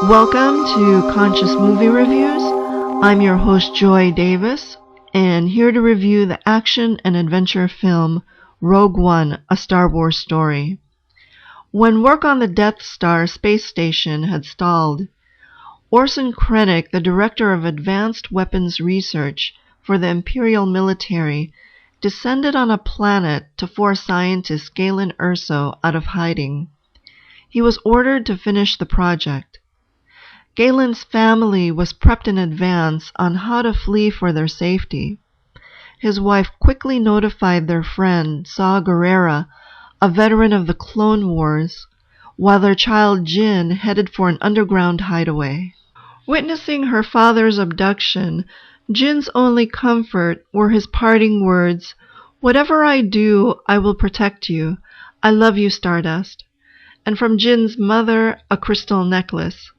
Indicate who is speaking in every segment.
Speaker 1: Welcome to Conscious Movie Reviews. I'm your host Joy Davis, and here to review the action and adventure film Rogue One, A Star Wars Story. When work on the Death Star space station had stalled, Orson Krennic, the director of advanced weapons research for the Imperial military, descended on a planet to force scientist Galen Erso out of hiding. He was ordered to finish the project. Galen's family was prepped in advance on how to flee for their safety. His wife quickly notified their friend, Saw Gerrera, a veteran of the Clone Wars, while their child Jyn headed for an underground hideaway. Witnessing her father's abduction, Jyn's only comfort were his parting words, "Whatever I do, I will protect you. I love you, Stardust." And from Jyn's mother, a crystal necklace.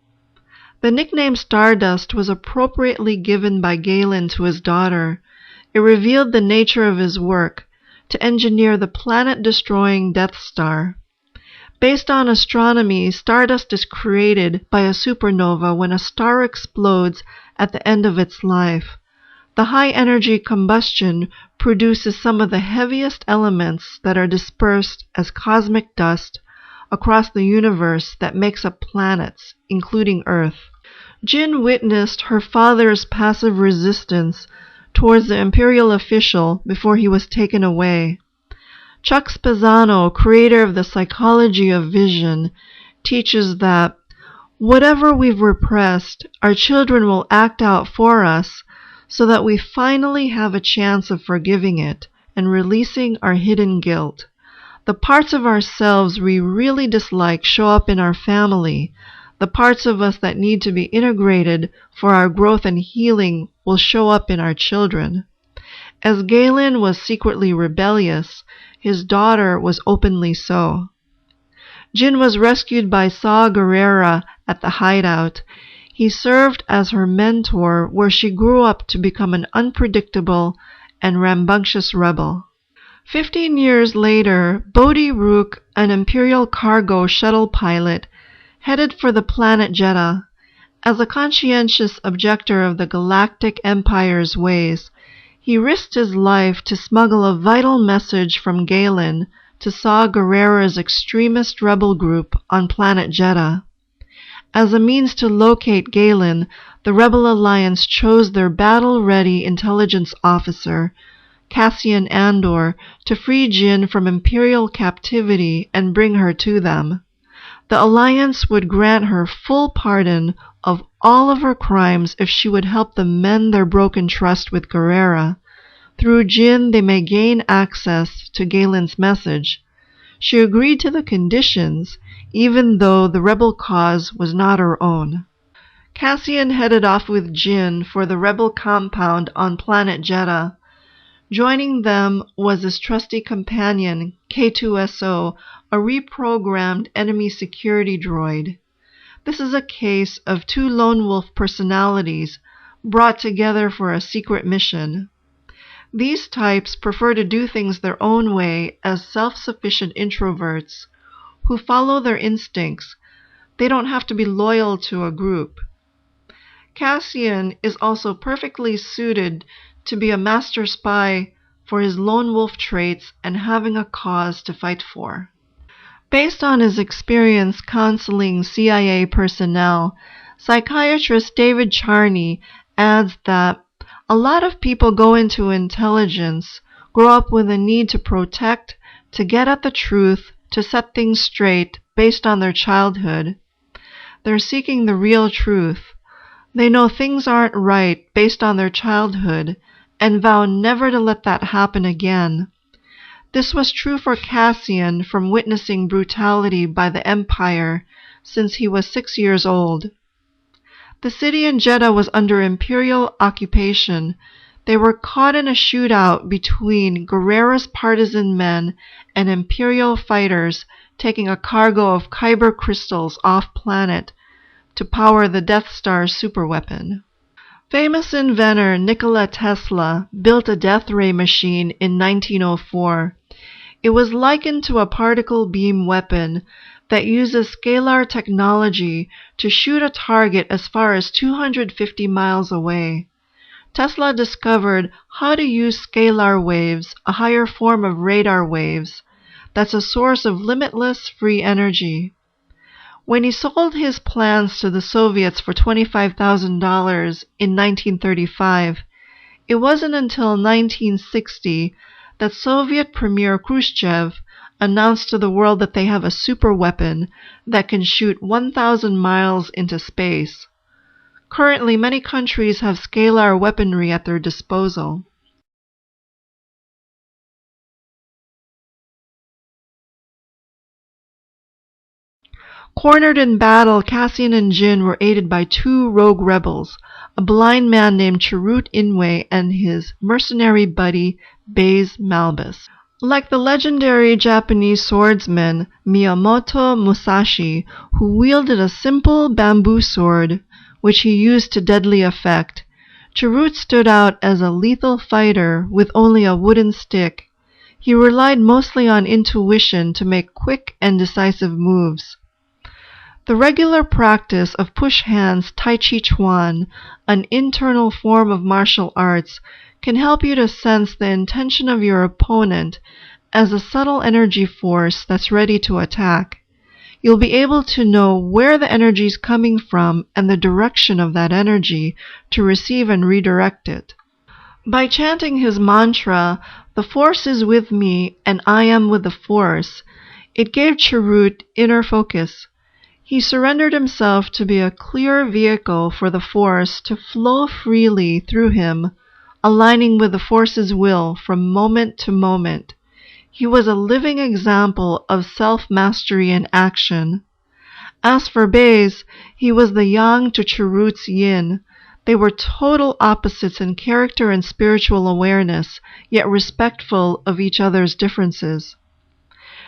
Speaker 1: The nickname Stardust was appropriately given by Galen to his daughter. It revealed the nature of his work, to engineer the planet-destroying Death Star. Based on astronomy, stardust is created by a supernova when a star explodes at the end of its life. The high-energy combustion produces some of the heaviest elements that are dispersed as cosmic dust across the universe that makes up planets, including Earth. Jyn witnessed her father's passive resistance towards the Imperial official before he was taken away. Chuck Spezzano, creator of The Psychology of Vision, teaches that whatever we've repressed, our children will act out for us so that we finally have a chance of forgiving it and releasing our hidden guilt. The parts of ourselves we really dislike show up in our family. The parts of us that need to be integrated for our growth and healing will show up in our children. As Galen was secretly rebellious, his daughter was openly so. Jyn was rescued by Saw Gerrera at the hideout. He served as her mentor, where she grew up to become an unpredictable and rambunctious rebel. 15 years later, Bodhi Rook, an Imperial cargo shuttle pilot, headed for the planet Jeddah. As a conscientious objector of the Galactic Empire's ways, he risked his life to smuggle a vital message from Galen to Saw Gerrera's extremist rebel group on planet Jeddah. As a means to locate Galen, the Rebel Alliance chose their battle-ready intelligence officer, Cassian Andor, to free Jyn from Imperial captivity and bring her to them. The Alliance would grant her full pardon of all of her crimes if she would help them mend their broken trust with Gerrera. Through Jyn, they may gain access to Galen's message. She agreed to the conditions, even though the rebel cause was not her own. Cassian headed off with Jyn for the rebel compound on planet Jeddah. Joining them was his trusty companion, K2SO, a reprogrammed enemy security droid. This is a case of two lone wolf personalities brought together for a secret mission. These types prefer to do things their own way as self-sufficient introverts who follow their instincts. They don't have to be loyal to a group. Cassian is also perfectly suited to be a master spy for his lone wolf traits and having a cause to fight for. Based on his experience counseling CIA personnel, psychiatrist David Charney adds that a lot of people go into intelligence, grow up with a need to protect, to get at the truth, to set things straight based on their childhood. They're seeking the real truth. They know things aren't right based on their childhood and vow never to let that happen again. This was true for Cassian from witnessing brutality by the Empire since he was 6 years old. The city in Jeddah was under Imperial occupation. They were caught in a shootout between Gerrera's partisan men and Imperial fighters taking a cargo of kyber crystals off-planet to power the Death Star's superweapon. Famous inventor Nikola Tesla built a death ray machine in 1904. It was likened to a particle beam weapon, that uses scalar technology to shoot a target as far as 250 miles away. Tesla discovered how to use scalar waves, a higher form of radar waves, that's a source of limitless free energy. When he sold his plans to the Soviets for $25,000 in 1935, it wasn't until 1960 that Soviet Premier Khrushchev announced to the world that they have a superweapon that can shoot 1,000 miles into space. Currently, many countries have scalar weaponry at their disposal. Cornered in battle, Cassian and Jyn were aided by two rogue rebels, a blind man named Chirrut Inwe and his mercenary buddy, Baze Malbus. Like the legendary Japanese swordsman Miyamoto Musashi, who wielded a simple bamboo sword, which he used to deadly effect, Chirrut stood out as a lethal fighter with only a wooden stick. He relied mostly on intuition to make quick and decisive moves. The regular practice of push hands Tai Chi Chuan, an internal form of martial arts, can help you to sense the intention of your opponent as a subtle energy force that's ready to attack. You'll be able to know where the energy is coming from and the direction of that energy to receive and redirect it. By chanting his mantra, "The Force is with me and I am with the Force," it gave Chirrut inner focus. He surrendered himself to be a clear vehicle for the Force to flow freely through him, aligning with the Force's will from moment to moment. He was a living example of self-mastery in action. As for Baze, he was the yang to Chirrut's yin. They were total opposites in character and spiritual awareness, yet respectful of each other's differences.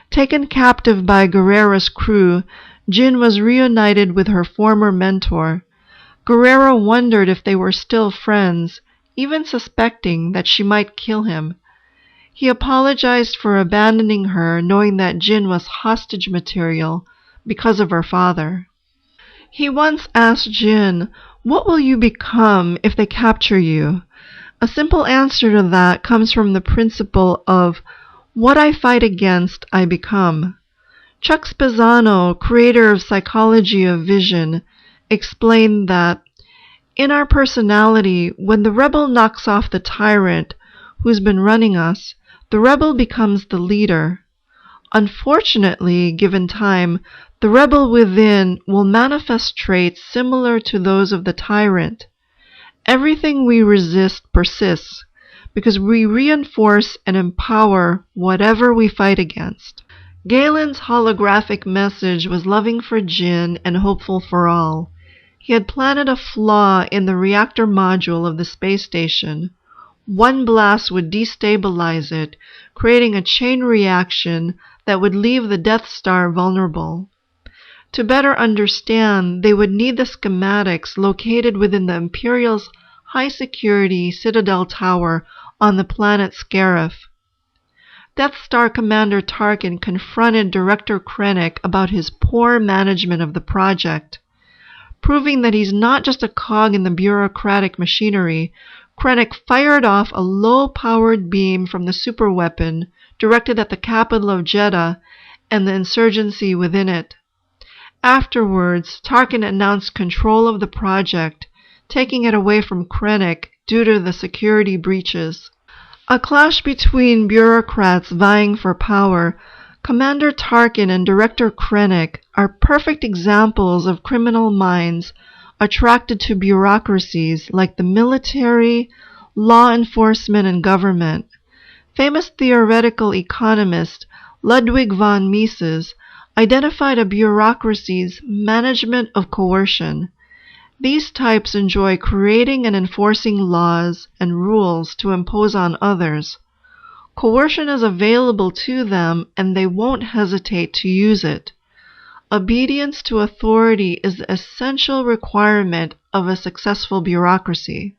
Speaker 1: Taken captive by Guerrera's crew, Jyn was reunited with her former mentor. Guerrera wondered if they were still friends, even suspecting that she might kill him. He apologized for abandoning her, knowing that Jyn was hostage material because of her father. He once asked Jyn, "What will you become if they capture you?" A simple answer to that comes from the principle of, "What I fight against, I become." Chuck Spezzano, creator of Psychology of Vision, explained that in our personality, when the rebel knocks off the tyrant who's been running us, the rebel becomes the leader. Unfortunately, given time, the rebel within will manifest traits similar to those of the tyrant. Everything we resist persists because we reinforce and empower whatever we fight against. Galen's holographic message was loving for Jyn and hopeful for all. He had planted a flaw in the reactor module of the space station. One blast would destabilize it, creating a chain reaction that would leave the Death Star vulnerable. To better understand, they would need the schematics located within the Imperial's high-security Citadel tower on the planet Scarif. Death Star Commander Tarkin confronted Director Krennic about his poor management of the project. Proving that he's not just a cog in the bureaucratic machinery, Krennic fired off a low-powered beam from the superweapon directed at the capital of Jeddah and the insurgency within it. Afterwards, Tarkin announced control of the project, taking it away from Krennic due to the security breaches. A clash between bureaucrats vying for power, Commander Tarkin and Director Krennic are perfect examples of criminal minds attracted to bureaucracies like the military, law enforcement, and government. Famous theoretical economist Ludwig von Mises identified a bureaucracy's management of coercion. These types enjoy creating and enforcing laws and rules to impose on others. Coercion is available to them, and they won't hesitate to use it. Obedience to authority is the essential requirement of a successful bureaucracy.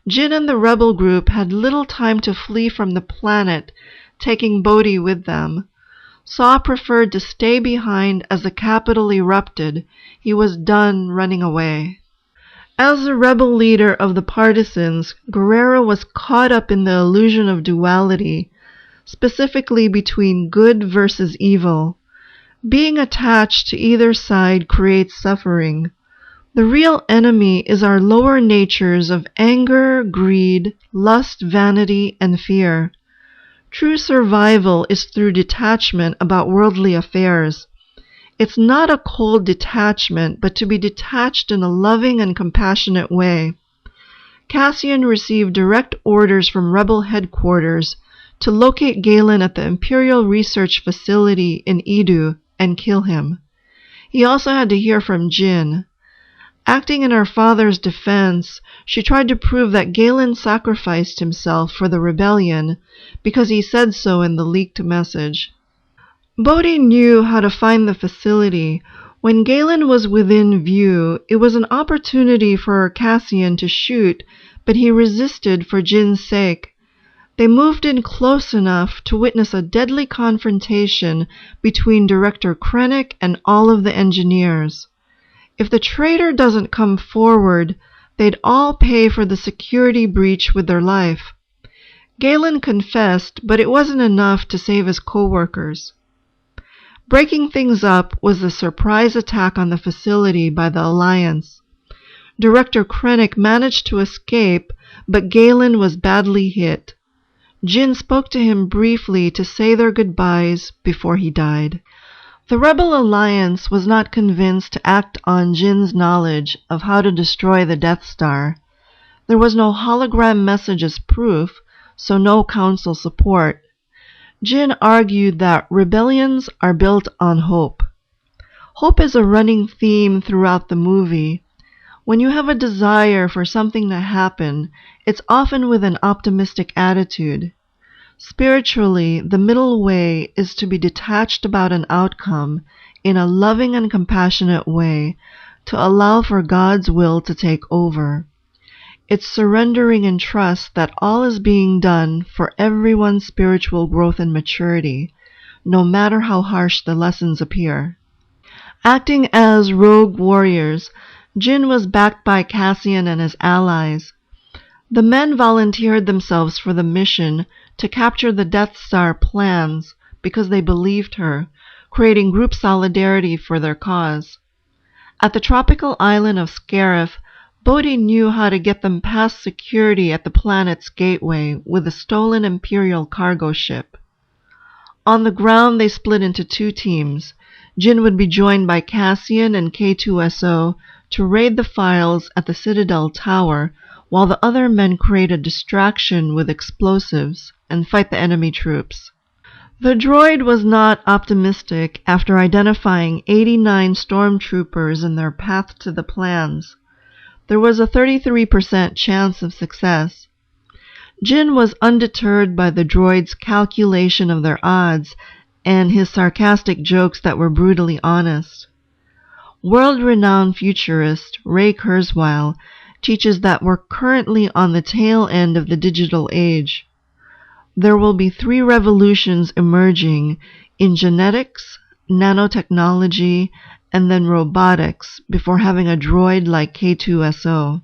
Speaker 1: Jyn and the rebel group had little time to flee from the planet, taking Bodhi with them. Saw preferred to stay behind as the capital erupted. He was done running away. As the rebel leader of the partisans, Guerrero was caught up in the illusion of duality, specifically between good versus evil. Being attached to either side creates suffering. The real enemy is our lower natures of anger, greed, lust, vanity, and fear. True survival is through detachment about worldly affairs. It's not a cold detachment, but to be detached in a loving and compassionate way. Cassian received direct orders from rebel headquarters to locate Galen at the Imperial Research Facility in Edu and kill him. He also had to hear from Jyn. Acting in her father's defense, she tried to prove that Galen sacrificed himself for the rebellion because he said so in the leaked message. Bodhi knew how to find the facility. When Galen was within view, it was an opportunity for Cassian to shoot, but he resisted for Jyn's sake. They moved in close enough to witness a deadly confrontation between Director Krennic and all of the engineers. If the traitor doesn't come forward, they'd all pay for the security breach with their life. Galen confessed, but it wasn't enough to save his co-workers. Breaking things up was the surprise attack on the facility by the Alliance. Director Krennic managed to escape, but Galen was badly hit. Jyn spoke to him briefly to say their goodbyes before he died. The Rebel Alliance was not convinced to act on Jyn's knowledge of how to destroy the Death Star. There was no hologram message as proof, so no council support. Jyn argued that rebellions are built on hope. Hope is a running theme throughout the movie. When you have a desire for something to happen, it's often with an optimistic attitude. Spiritually, the middle way is to be detached about an outcome in a loving and compassionate way to allow for God's will to take over. It's surrendering in trust that all is being done for everyone's spiritual growth and maturity, no matter how harsh the lessons appear. Acting as rogue warriors, Jyn was backed by Cassian and his allies. The men volunteered themselves for the mission to capture the Death Star plans because they believed her, creating group solidarity for their cause. At the tropical island of Scarif, Bodhi knew how to get them past security at the planet's gateway with a stolen Imperial cargo ship. On the ground, they split into two teams. Jyn would be joined by Cassian and K2SO to raid the files at the Citadel Tower, while the other men create a distraction with explosives and fight the enemy troops. The droid was not optimistic after identifying 89 stormtroopers in their path to the plans. There was a 33% chance of success. Jyn was undeterred by the droid's calculation of their odds and his sarcastic jokes that were brutally honest. World-renowned futurist Ray Kurzweil teaches that we're currently on the tail end of the digital age. There will be 3 revolutions emerging in genetics, nanotechnology, and then robotics before having a droid like K2SO.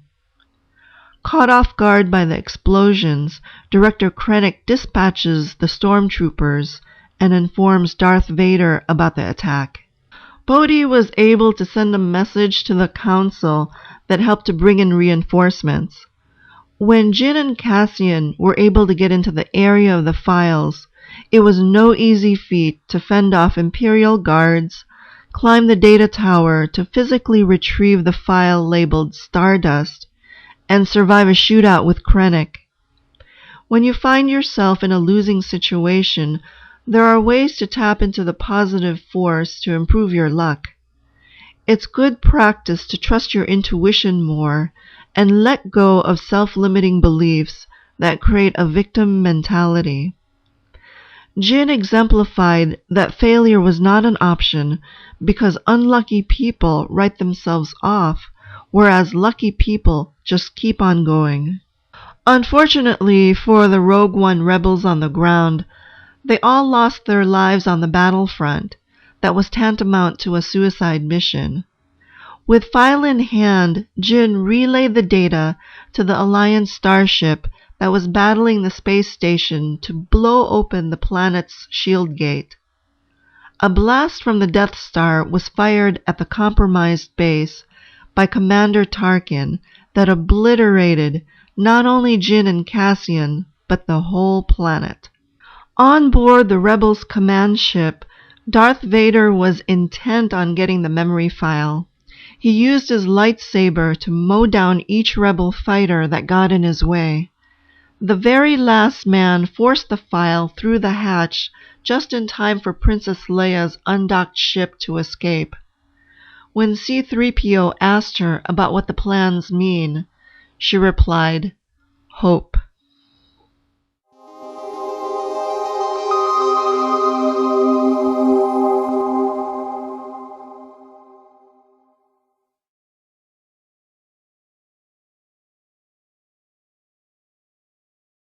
Speaker 1: Caught off guard by the explosions, Director Krennic dispatches the stormtroopers and informs Darth Vader about the attack. Bodhi was able to send a message to the Council that helped to bring in reinforcements. When Jyn and Cassian were able to get into the area of the files, it was no easy feat to fend off Imperial guards, climb the data tower to physically retrieve the file labeled Stardust, and survive a shootout with Krennic. When you find yourself in a losing situation, there are ways to tap into the positive force to improve your luck. It's good practice to trust your intuition more and let go of self-limiting beliefs that create a victim mentality. Jyn exemplified that failure was not an option because unlucky people write themselves off, whereas lucky people just keep on going. Unfortunately for the Rogue One rebels on the ground, They all lost their lives on the battlefront. That was tantamount to a suicide mission. With file in hand, Jyn relayed the data to the Alliance starship that was battling the space station to blow open the planet's shield gate. A blast from the Death Star was fired at the compromised base by Commander Tarkin that obliterated not only Jyn and Cassian, but the whole planet. On board the Rebels' command ship, Darth Vader was intent on getting the memory file. He used his lightsaber to mow down each Rebel fighter that got in his way. The very last man forced the file through the hatch just in time for Princess Leia's undocked ship to escape. When C-3PO asked her about what the plans mean, she replied, "Hope."